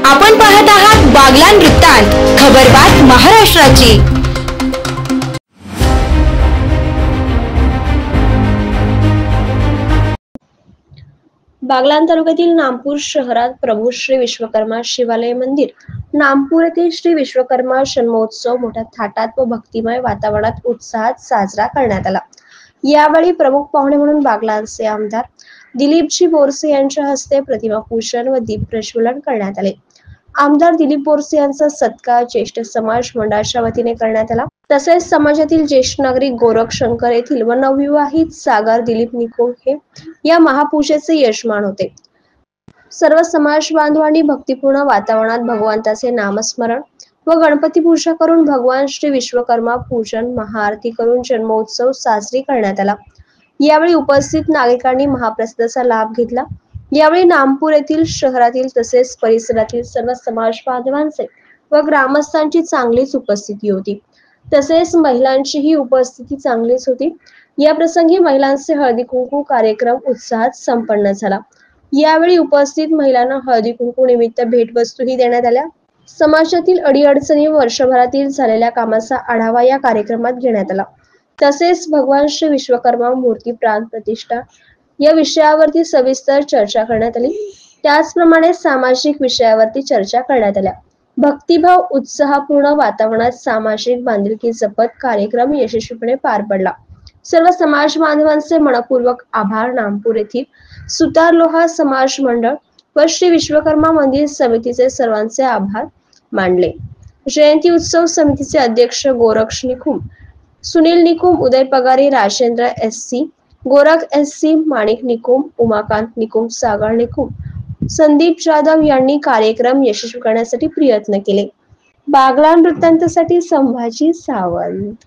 आपण पाहत आहात बागलाण वृत्तांत, खबरबात महाराष्ट्राची। बागलाण तालुक्यातील नामपूर शहरात प्रभू श्री विश्वकर्मा शिवालय मंदिर नामपूर येथील श्री विश्वकर्मा जन्मोत्सव मोठ्या थाटात व भक्तिमय वातावरणात उत्साहात साजरा करण्यात आला। यावेळी प्रमुख पाहुणे म्हणून बागलाणचे आमदार दिलीपजी बोरसे यांच्या हस्ते प्रतिमा पूजन व दीप प्रज्वलन करण्यात आले। आमदार दिलीप बोरसे यांचा सत्कार ज्येष्ठ समाज मंडळाच्या वतीने करण्यात आला। तसेच समाजातील ज्येष्ठ नागरिक गोरख शंकर येथील व नवविवाहित सागर दिलीप निकोम हे या महापूजेचे यजमान होते। सर्व समाज बांधवांनी भक्तिपूर्ण वातावरणात भगवंताचे नामस्मरण व गणपती पूजा करून भगवान श्री विश्वकर्मा पूजन महाआरती करून जन्मोत्सव साजरी करण्यात आला। यावेळी उपस्थित नागरिकांनी महाप्रसादाचा लाभ घेतला। यावेळी नामपूर येथील शहरातील तसेच परिसरातील सर्व समाज बांधवांचे व ग्रामस्थांची चांगलीच उपस्थिती होती। तसेच महिलांचीही उपस्थिती चांगलीच होती। या प्रसंगी महिलांचे हळदी कुंकू कार्यक्रम उत्साहात संपन्न झाला। यावेळी उपस्थित महिलांना हळदी कुंकू निमित्त भेटवस्तूही देण्यात आल्या। समाजातील अडीअडचणी व वर्षभरातील झालेल्या कामाचा आढावा या कार्यक्रमात घेण्यात आला। तसेच भगवान श्री विश्वकर्मा मूर्ती प्राण प्रतिष्ठा या विषयावरती सविस्तर चर्चा करण्यात आली। त्याचप्रमाणे सामाजिक विषयावरती चर्चा करण्यात आल्या। भक्तिभाव उत्साहपूर्ण वातावरणात सामाजिक बांधिलकी जपत कार्यक्रम यशस्वीपणे पार पडला। सर्व समाज बांधवांचे मनपूर्वक आभार। नामपूर येथील सुतार लोहा समाज मंडळ व श्री विश्वकर्मा मंदिर समितीचे सर्वांचे आभार मानले। जयंती उत्सव समितीचे अध्यक्ष गोरक्ष निकुम, सुनील निकुम, उदय पगारे, राजेंद्र एससी, गोरख एससी, माणिक निकुम, उमाकांत निकुम, सागर निकुम, संदीप जाधव यांनी कार्यक्रम यशस्वी करण्यासाठी प्रयत्न केले। बागलाण वृत्तांतासाठी संभाजी सावंत।